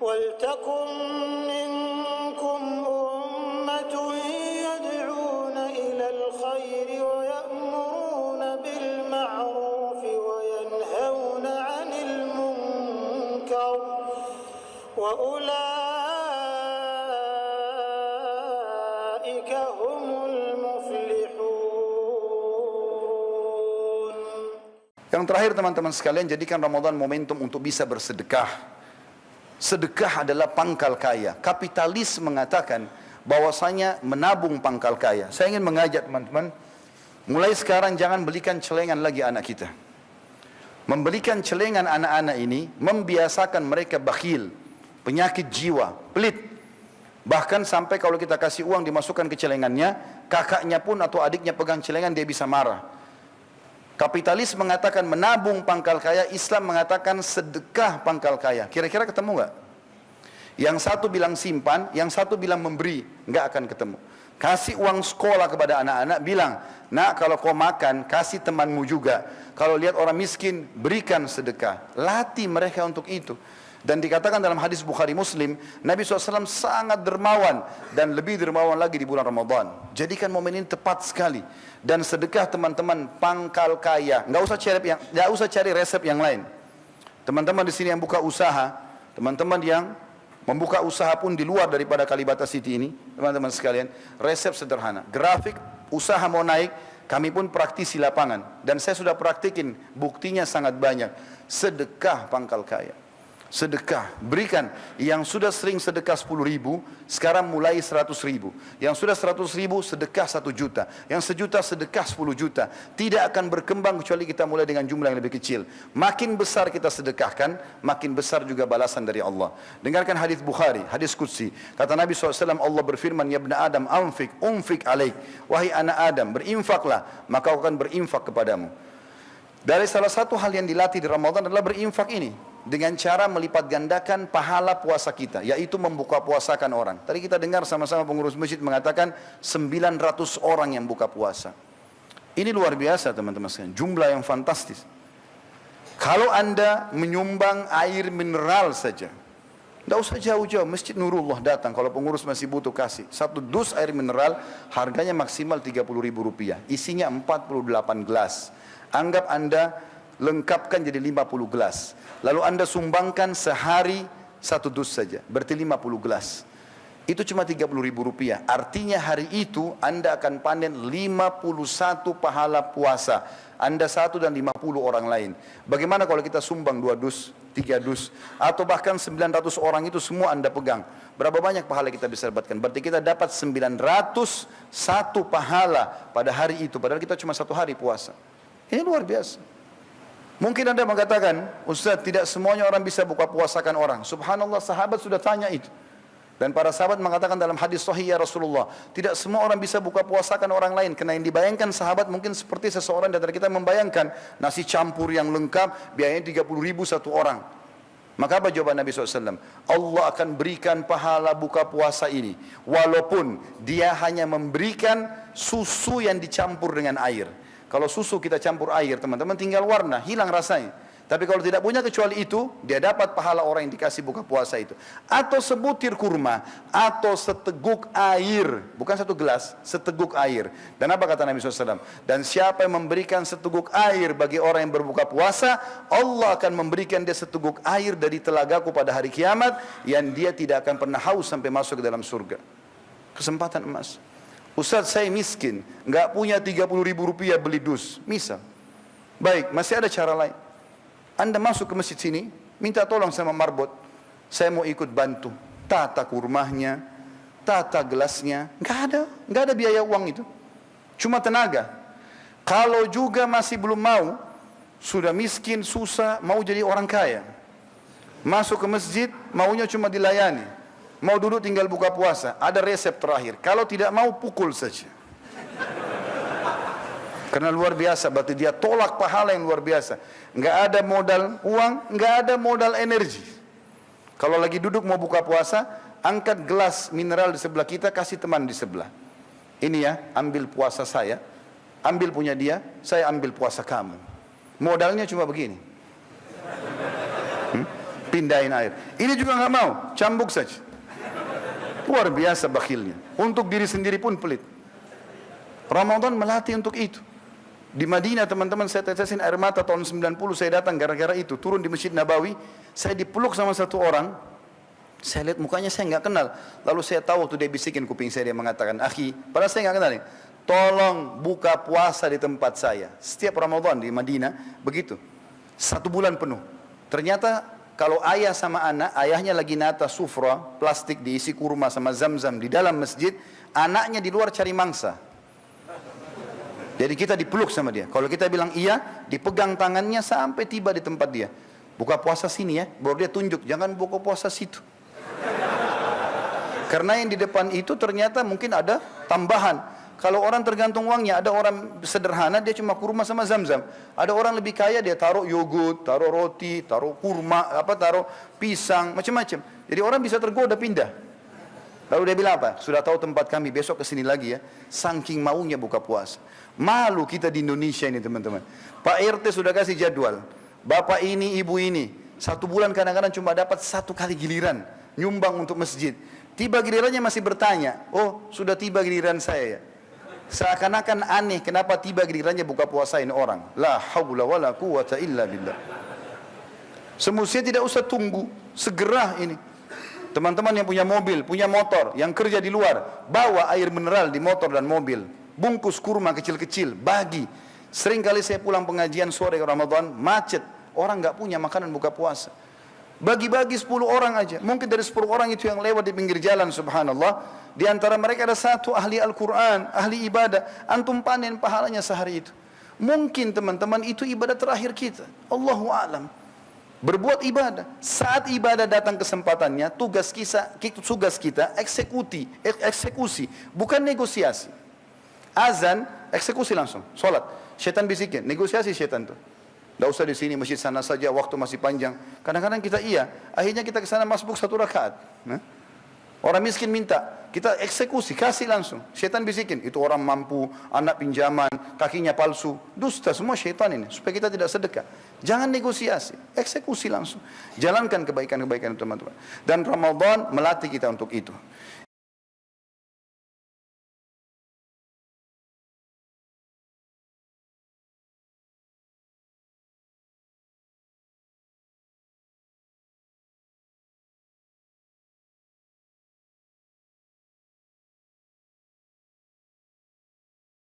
وَلْتَكُنْ مِنْكُمْ أُمَّةٌ يَدْعُونَ إِلَى الْخَيْرِ وَيَأْمُرُونَ بِالْمَعْرُوفِ وَيَنْهَوْنَ عَنِ الْمُنْكَرِ وَأُولَئِكَ هُمُ الْمُفْلِحُونَ. Yang terakhir teman-teman sekalian, jadikan Ramadan momentum untuk bisa bersedekah. Sedekah adalah pangkal kaya. Kapitalis mengatakan bahwasanya menabung pangkal kaya. Saya ingin mengajak teman-teman, mulai sekarang jangan belikan celengan lagi anak kita. Membelikan celengan anak-anak ini membiasakan mereka bakhil, penyakit jiwa, pelit. Bahkan sampai kalau kita kasih uang dimasukkan ke celengannya, kakaknya pun atau adiknya pegang celengan dia bisa marah. Kapitalis mengatakan menabung pangkal kaya, Islam mengatakan sedekah pangkal kaya. Kira-kira ketemu nggak? Yang satu bilang simpan, yang satu bilang memberi, nggak akan ketemu. Kasih uang sekolah kepada anak-anak, bilang, nak kalau kau makan, kasih temanmu juga. Kalau lihat orang miskin, berikan sedekah. Latih mereka untuk itu. Dan dikatakan dalam hadis Bukhari Muslim, Nabi SAW sangat dermawan dan lebih dermawan lagi di bulan Ramadan. Jadikan momen ini tepat sekali. Dan sedekah teman-teman pangkal kaya. Nggak usah cari resep yang lain. Teman-teman di sini yang buka usaha, teman-teman yang membuka usaha pun di luar daripada Kalibata City ini, teman-teman sekalian, resep sederhana. Grafik usaha mau naik, kami pun praktisi lapangan dan saya sudah praktikin, buktinya sangat banyak. Sedekah pangkal kaya. Sedekah, berikan. Yang sudah sering sedekah 10.000, sekarang mulai 100.000. Yang sudah 100.000, sedekah 1 juta. Yang 1 juta, sedekah 10 juta. Tidak akan berkembang kecuali kita mulai dengan jumlah yang lebih kecil. Makin besar kita sedekahkan, makin besar juga balasan dari Allah. Dengarkan hadis Bukhari, hadis Qudsi. Kata Nabi SAW, Allah berfirman, ya ibna Adam, umfik alaik. Wahai anak Adam, berinfaklah, maka aku akan berinfak kepadamu. Dari salah satu hal yang dilatih di Ramadan adalah berinfak ini. Dengan cara melipat gandakan pahala puasa kita, yaitu membuka puasakan orang. Tadi kita dengar sama-sama pengurus masjid mengatakan 900 orang yang buka puasa. Ini luar biasa teman-teman sekalian, jumlah yang fantastis. Kalau Anda menyumbang air mineral saja, tidak usah jauh-jauh, Masjid Nurullah datang kalau pengurus masih butuh kasih. 1 dus air mineral harganya maksimal Rp30.000, isinya 48 gelas. Anggap Anda lengkapkan jadi 50 gelas. Lalu Anda sumbangkan sehari 1 dus saja, berarti 50 gelas. Itu cuma Rp30.000. Artinya hari itu Anda akan panen 51 pahala puasa. Anda 1 dan 50 orang lain. Bagaimana kalau kita sumbang 2 dus, 3 dus, atau bahkan 900 orang itu semua Anda pegang? Berapa banyak pahala kita bisa dapatkan? Berarti kita dapat 901 pahala pada hari itu. Padahal kita cuma 1 hari puasa. Ini luar biasa. Mungkin Anda mengatakan, Ustaz, tidak semuanya orang bisa buka puasakan orang. Subhanallah, sahabat sudah tanya itu. Dan para sahabat mengatakan dalam hadis sahih, ya Rasulullah, tidak semua orang bisa buka puasakan orang lain. Karena yang dibayangkan sahabat mungkin seperti seseorang dari kita membayangkan nasi campur yang lengkap, biayanya 30.000 satu orang. Maka apa jawaban Nabi SAW? Allah akan berikan pahala buka puasa ini, walaupun dia hanya memberikan susu yang dicampur dengan air. Kalau susu kita campur air, teman-teman, tinggal warna, hilang rasanya. Tapi kalau tidak punya kecuali itu, dia dapat pahala orang yang dikasih buka puasa itu. Atau sebutir kurma, atau seteguk air. Bukan 1 gelas, seteguk air. Dan apa kata Nabi SAW? Dan siapa yang memberikan seteguk air bagi orang yang berbuka puasa, Allah akan memberikan dia seteguk air dari telagaku pada hari kiamat, yang dia tidak akan pernah haus sampai masuk ke dalam surga. Kesempatan emas. Ustaz, saya miskin, nggak punya Rp30.000 beli dus, misal. Baik, masih ada cara lain. Anda masuk ke masjid sini, minta tolong sama marbot, saya mau ikut bantu tata kurmahnya, tata gelasnya. Nggak ada biaya uang itu, cuma tenaga. Kalau juga masih belum mau, sudah miskin, susah, mau jadi orang kaya, masuk ke masjid, maunya cuma dilayani. Mau duduk tinggal buka puasa, ada resep terakhir. Kalau tidak mau, pukul saja. Karena luar biasa, berarti dia tolak pahala yang luar biasa. Nggak ada modal uang, nggak ada modal energi. Kalau lagi duduk mau buka puasa, angkat gelas mineral di sebelah kita, kasih teman di sebelah. Ini ya, ambil puasa saya, ambil punya dia, saya ambil puasa kamu. Modalnya cuma begini. pindahin air. Ini juga nggak mau, cambuk saja. Luar biasa bakhilnya. Untuk diri sendiri pun pelit. Ramadan melatih untuk itu. Di Madinah teman-teman, saya tetesin air mata tahun 90, saya datang gara-gara itu. Turun di Masjid Nabawi, saya dipeluk sama satu orang. Saya lihat mukanya saya nggak kenal. Lalu saya tahu waktu dia bisikin kuping saya, dia mengatakan, "Akhi," padahal saya nggak kenal, "tolong buka puasa di tempat saya." Setiap Ramadan di Madinah begitu. 1 bulan penuh. Ternyata kalau ayah sama anak, ayahnya lagi nata sufra, plastik diisi kurma sama zam-zam di dalam masjid, anaknya di luar cari mangsa. Jadi kita dipeluk sama dia. Kalau kita bilang iya, dipegang tangannya sampai tiba di tempat dia. Buka puasa sini ya, baru dia tunjuk, jangan buka puasa situ. Karena yang di depan itu ternyata mungkin ada tambahan. Kalau orang tergantung uangnya, ada orang sederhana dia cuma kurma sama zam-zam. Ada orang lebih kaya dia taruh yogurt, taruh roti, taruh kurma, taruh pisang, macam-macam. Jadi orang bisa tergoda pindah. Lalu dia bilang apa? Sudah tahu tempat kami, besok kesini lagi ya. Saking maunya buka puasa. Malu kita di Indonesia ini teman-teman. Pak RT sudah kasih jadwal. Bapak ini, ibu ini. 1 bulan kadang-kadang cuma dapat 1 kali giliran. Nyumbang untuk masjid. Tiba gilirannya masih bertanya, "Oh sudah tiba giliran saya ya." Seakan-akan aneh kenapa tiba gilirannya buka puasain orang. La haula wala quwata illa billah. Semestinya tidak usah tunggu, segera ini. Teman-teman yang punya mobil, punya motor, yang kerja di luar, bawa air mineral di motor dan mobil. Bungkus kurma kecil-kecil, bagi. Sering kali saya pulang pengajian sore Ramadan, macet. Orang nggak punya makanan buka puasa. Bagi-bagi 10 orang aja. Mungkin dari 10 orang itu yang lewat di pinggir jalan, subhanallah. Di antara mereka ada 1 ahli Al-Quran, ahli ibadah. Antum panen pahalanya sehari itu. Mungkin teman-teman itu ibadah terakhir kita. Allahu a'lam. Berbuat ibadah. Saat ibadah datang kesempatannya, tugas kita eksekusi. Bukan negosiasi. Azan, eksekusi langsung. Sholat. Syaitan bisikin. Negosiasi syaitan tuh. Tidak usah di sini, masjid sana saja, waktu masih panjang. Kadang-kadang kita iya, akhirnya kita ke sana masbuk 1 rakaat. Orang miskin minta, kita eksekusi, kasih langsung. Syaitan bisikin, itu orang mampu, anak pinjaman, kakinya palsu. Dusta semua syaitan ini, supaya kita tidak sedekah. Jangan negosiasi, eksekusi langsung. Jalankan kebaikan-kebaikan teman-teman. Dan Ramadan melatih kita untuk itu.